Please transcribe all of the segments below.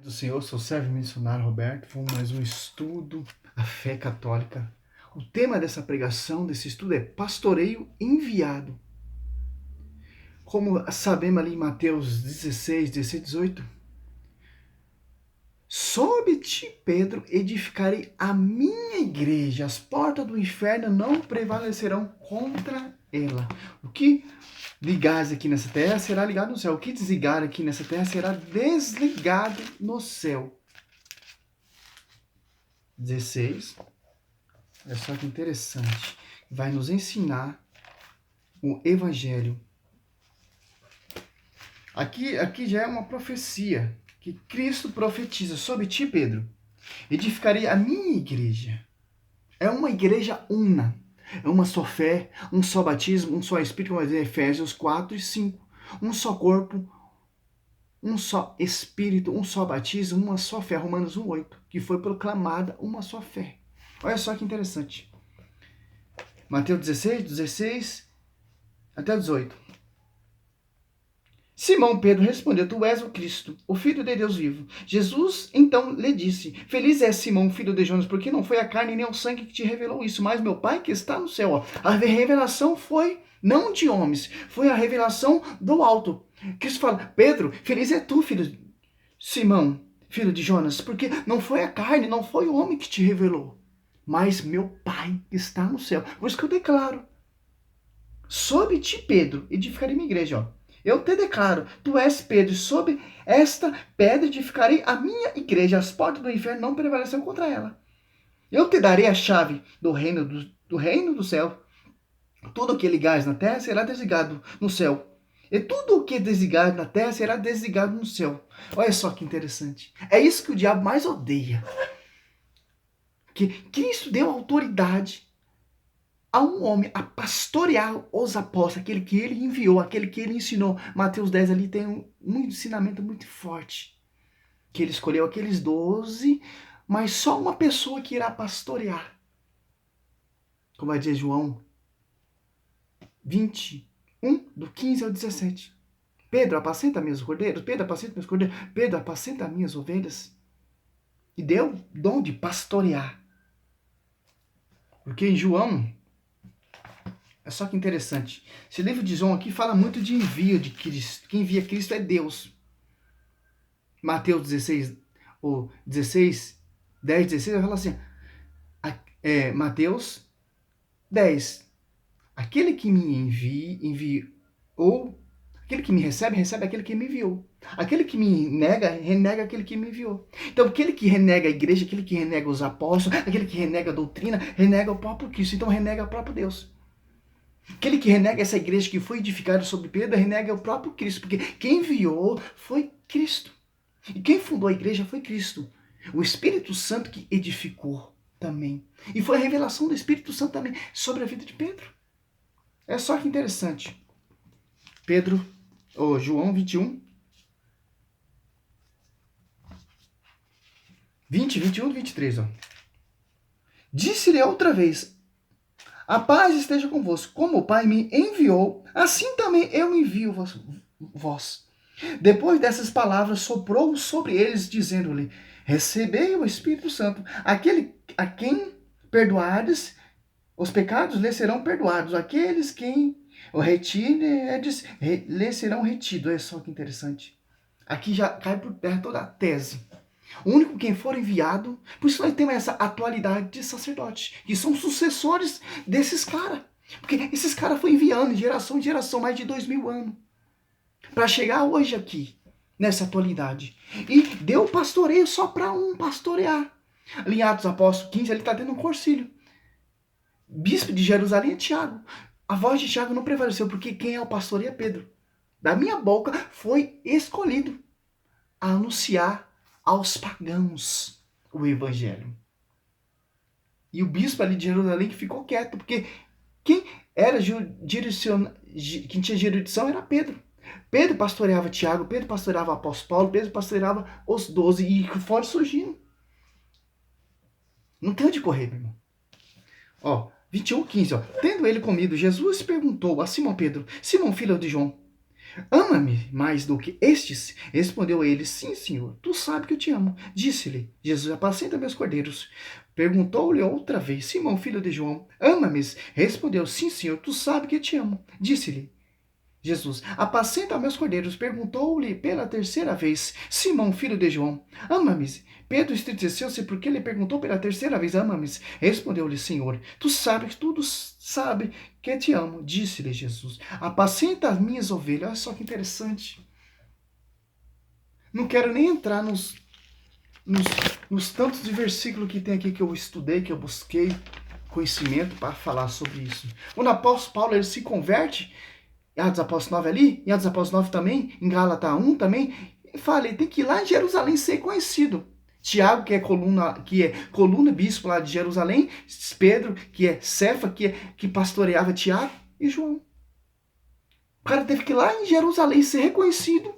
Do Senhor, sou servo missionário Roberto. Vamos mais um estudo, a fé católica. O tema dessa pregação, desse estudo é pastoreio enviado. Como sabemos ali em Mateus 16, 17, 18. Sob ti, Pedro, edificarei a minha igreja. As portas do inferno não prevalecerão contra ela. O que ligares aqui nessa terra será ligado no céu. O que desligar aqui nessa terra será desligado no céu. 16. Olha só que interessante. Vai nos ensinar o Evangelho. Aqui já é uma profecia que Cristo profetiza sobre ti, Pedro. Edificarei a minha igreja. É uma igreja una. É uma só fé, um só batismo, um só Espírito, como vai dizer Efésios 4 e 5. Um só corpo, um só Espírito, um só batismo, uma só fé. Romanos 1:8, que foi proclamada uma só fé. Olha só que interessante. Mateus 16 até 18. Simão Pedro respondeu: Tu és o Cristo, o Filho de Deus vivo. Jesus então lhe disse: Feliz é Simão, filho de Jonas, porque não foi a carne nem o sangue que te revelou isso, mas meu Pai que está no céu. Ó. A revelação foi não de homens, foi a revelação do alto. Cristo fala: Pedro, feliz é tu, filho Simão, filho de Jonas, porque não foi a carne, não foi o homem que te revelou, mas meu Pai que está no céu. Por isso que eu declaro: Sob ti, Pedro, edificarei minha igreja. Ó. Eu te declaro, tu és Pedro, sob esta pedra edificarei a minha igreja. As portas do inferno não prevalecerão contra ela. Eu te darei a chave do reino do céu. Tudo o que ligares na terra será desligado no céu. E tudo o que desligares na terra será desligado no céu. Olha só que interessante. É isso que o diabo mais odeia. Que Cristo deu autoridade a um homem a pastorear os apóstolos, aquele que ele enviou, aquele que ele ensinou. Mateus 10 ali tem um ensinamento muito forte. Que ele escolheu aqueles 12, mas só uma pessoa que irá pastorear. Como vai dizer João 21, do 15 ao 17. Pedro, apacenta minhas cordeiras. Pedro, apacenta meus cordeiros. Pedro, apacenta minhas ovelhas. E deu dom de pastorear. Porque em João, é só que interessante. Esse livro de João aqui fala muito de envio de Cristo. Quem envia Cristo é Deus. Mateus 16, ou 16, 10, 16, fala assim. Mateus 10. Aquele que me enviou, aquele que me recebe, recebe aquele que me enviou. Aquele que me nega, renega aquele que me enviou. Então, aquele que renega a igreja, aquele que renega os apóstolos, aquele que renega a doutrina, renega o próprio Cristo. Então, renega o próprio Deus. Aquele que renega essa igreja que foi edificada sobre Pedro, renega o próprio Cristo, porque quem enviou foi Cristo. E quem fundou a igreja foi Cristo. O Espírito Santo que edificou também. E foi a revelação do Espírito Santo também sobre a vida de Pedro. É só que interessante. João 21, 20, 21 e 23. Ó. Disse-lhe outra vez: A paz esteja convosco. Como o Pai me enviou, assim também eu envio vós. Depois dessas palavras, soprou sobre eles, dizendo-lhe: Recebei o Espírito Santo. Aquele a quem perdoardes, os pecados lhe serão perdoados. Aqueles quem o retirardes, lhe serão retidos. Olha só que interessante. Aqui já cai por terra toda a tese. O único quem for enviado, por isso nós temos essa atualidade de sacerdotes, que são sucessores desses caras. Porque esses caras foram enviando de geração em geração, mais de 2000 anos, para chegar hoje aqui, nessa atualidade. E deu pastoreio só para um pastorear. Ali em Atos Apóstolos 15, ele está tendo um concílio. Bispo de Jerusalém é Tiago. A voz de Tiago não prevaleceu, porque quem é o pastoreio é Pedro. Da minha boca foi escolhido a anunciar aos pagãos o evangelho. E o bispo ali de Jerusalém que ficou quieto, porque quem tinha jurisdição era Pedro. Pedro pastoreava Tiago, Pedro pastoreava o apóstolo Paulo, Pedro pastoreava os 12 e foram surgindo. Não tem onde correr, meu irmão. Ó, 21, 15. Ó. Tendo ele comido, Jesus perguntou a Simão Pedro: Simão, filho de João, ama-me mais do que estes? Respondeu ele, sim, senhor, tu sabes que eu te amo. Disse-lhe Jesus, apacenta meus cordeiros. Perguntou-lhe outra vez, Simão, filho de João, ama-me? Respondeu, sim, senhor, tu sabes que eu te amo. Disse-lhe Jesus, apacenta meus cordeiros. Perguntou-lhe pela terceira vez, Simão, filho de João, ama-me? Pedro entristeceu-se porque ele perguntou pela terceira vez, ama-me? Respondeu-lhe, Senhor, tu sabes, tudo sabe que te amo. Disse-lhe Jesus, apacenta as minhas ovelhas. Olha só que interessante. Não quero nem entrar nos, nos tantos de versículos que tem aqui que eu estudei, que eu busquei conhecimento para falar sobre isso. Quando o apóstolo Paulo ele se converte, em Atos Apóstolos 9 ali, em Atos Apóstolos 9 também, em Gálatas 1 também, fala, ele tem que ir lá em Jerusalém ser conhecido. Tiago, que é coluna bispo lá de Jerusalém, Pedro, que é Cefa, que pastoreava Tiago, e João. O cara teve que ir lá em Jerusalém ser reconhecido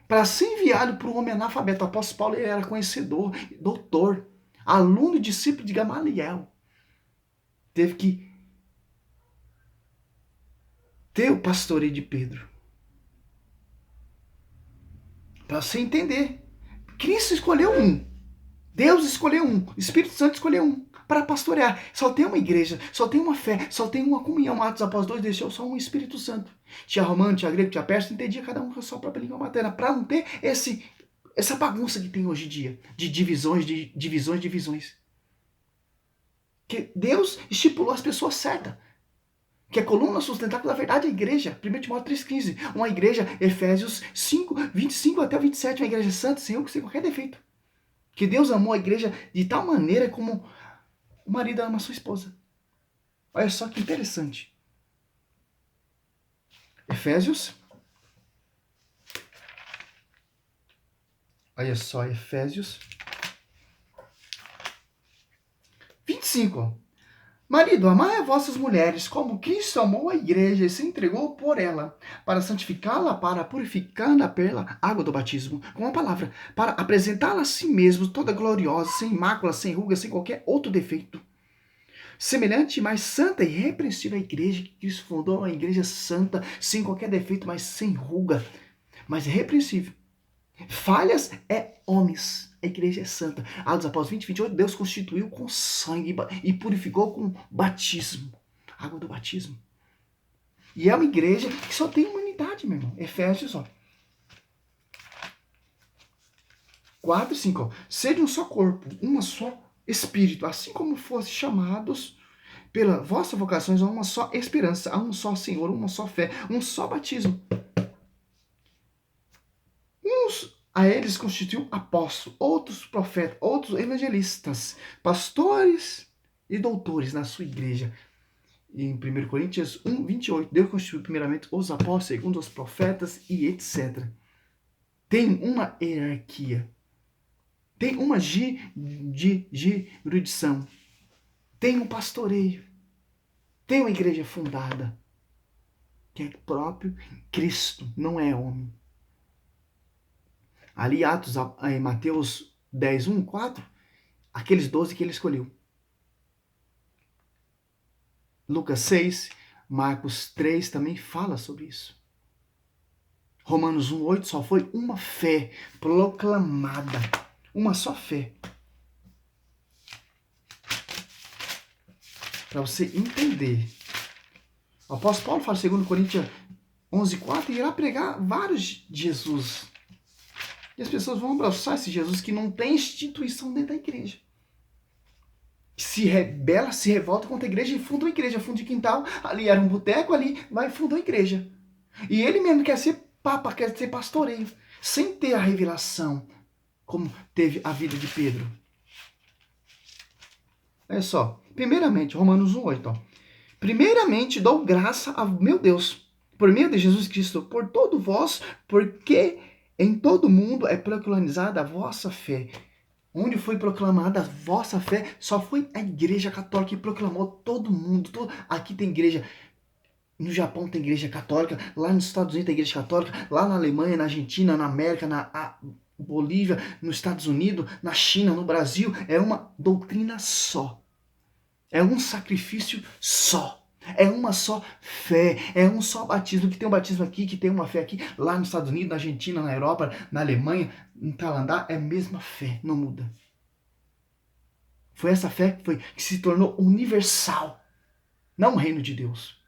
para ser enviado para o homem analfabeto. O apóstolo Paulo ele era conhecedor, doutor, aluno e discípulo de Gamaliel. Teve que ter o pastoreio de Pedro. Para você entender. Cristo escolheu um. Deus escolheu um. O Espírito Santo escolheu um para pastorear. Só tem uma igreja, só tem uma fé, só tem uma comunhão. Atos Apóstolos 2 deixou só um Espírito Santo. Tinha romano, tinha grego, tinha persa, entendia cada um com a sua própria língua materna. Para não ter essa bagunça que tem hoje em dia. De divisões. Que Deus estipulou as pessoas certas. Que a coluna sustentável da verdade é a igreja. 1 Timóteo 3,15. Uma igreja, Efésios 5, 25 até 27. Uma igreja santa, sem qualquer defeito. Que Deus amou a igreja de tal maneira como o marido ama a sua esposa. Olha só que interessante. Efésios. Olha só, Efésios 25. Marido, amai as vossas mulheres, como Cristo amou a igreja e se entregou por ela, para santificá-la, para purificá-la pela água do batismo, com a palavra, para apresentá-la a si mesmo, toda gloriosa, sem mácula, sem ruga, sem qualquer outro defeito. Semelhante, mas santa e irrepreensível à igreja que Cristo fundou, uma igreja santa, sem qualquer defeito, mas sem ruga, mas irrepreensível. Falhas é homens. A igreja é santa. Atos Apóstolos 20, 28, Deus constituiu com sangue e purificou com batismo. Água do batismo. E é uma igreja que só tem uma unidade, meu irmão. Efésios, ó. 4 e 5. Ó. Sede um só corpo, uma só espírito, assim como fossem chamados pela vossa vocações a uma só esperança, a um só Senhor, uma só fé, um só batismo. A eles constituiu apóstolos, outros profetas, outros evangelistas, pastores e doutores na sua igreja. Em 1 Coríntios 1, 28, Deus constituiu primeiramente os apóstolos, segundo os profetas e etc. Tem uma hierarquia. Tem uma jurisdição. Tem um pastoreio. Tem uma igreja fundada. Que é o próprio Cristo, não é homem. Ali, em Mateus 10, 1, 4, aqueles 12 que ele escolheu. Lucas 6, Marcos 3 também fala sobre isso. Romanos 1, 8 só foi uma fé proclamada. Uma só fé. Para você entender. O apóstolo Paulo fala em 2 Coríntios 11, 4 e irá pregar vários Jesus. E as pessoas vão abraçar esse Jesus que não tem instituição dentro da igreja. Se rebela, se revolta contra a igreja e funda uma igreja. Fundo de quintal, ali era um boteco, ali vai e funda uma igreja. E ele mesmo quer ser papa, quer ser pastoreio, sem ter a revelação, como teve a vida de Pedro. Olha só, primeiramente, Romanos 1,8, ó. Primeiramente dou graça a meu Deus, por meio de Jesus Cristo, por todo vós, porque em todo mundo é proclamada a vossa fé. Onde foi proclamada a vossa fé, só foi a igreja católica que proclamou todo mundo. Aqui tem igreja, no Japão tem igreja católica, lá nos Estados Unidos tem igreja católica, lá na Alemanha, na Argentina, na América, na Bolívia, nos Estados Unidos, na China, no Brasil. É uma doutrina só. É um sacrifício só. É uma só fé, é um só batismo, que tem um batismo aqui, que tem uma fé aqui, lá nos Estados Unidos, na Argentina, na Europa, na Alemanha, em Canadá, é a mesma fé, não muda. Foi essa fé que se tornou universal, não o reino de Deus,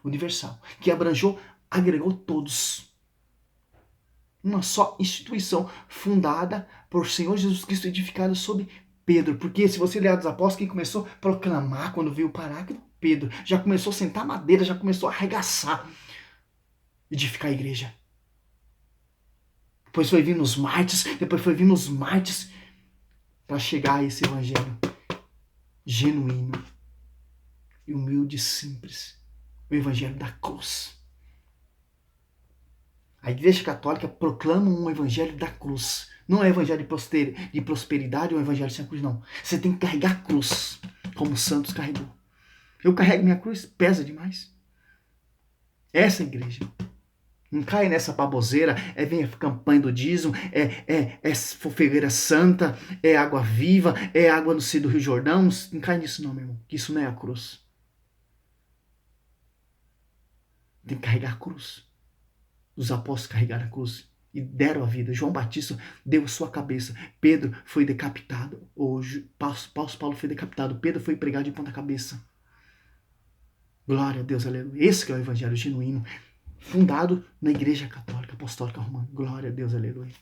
universal, que agregou todos. Uma só instituição fundada por Senhor Jesus Cristo, edificada sobre Pedro. Porque se você ler Atos dos Apóstolos, quem começou a proclamar quando veio o Paráclito? Pedro. Já começou a sentar madeira, já começou a arregaçar, edificar a igreja. Depois foi vindo os mártires, para chegar a esse evangelho genuíno e humilde e simples. O evangelho da cruz. A Igreja Católica proclama um evangelho da cruz. Não é evangelho de prosperidade ou evangelho sem cruz, não. Você tem que carregar a cruz, como os santos carregou. Eu carrego minha cruz, pesa demais. Essa é a igreja. Não cai nessa baboseira, vem a campanha do dízimo, é fogueira santa, é água viva, é água no seio do Rio Jordão. Não cai nisso não, meu irmão, que isso não é a cruz. Tem que carregar a cruz. Os apóstolos carregaram a cruz e deram a vida. João Batista deu sua cabeça. Pedro foi decapitado. Paulo foi decapitado. Pedro foi pregado de ponta cabeça. Glória a Deus, aleluia. Esse que é o evangelho genuíno, fundado na Igreja Católica Apostólica Romana. Glória a Deus, aleluia.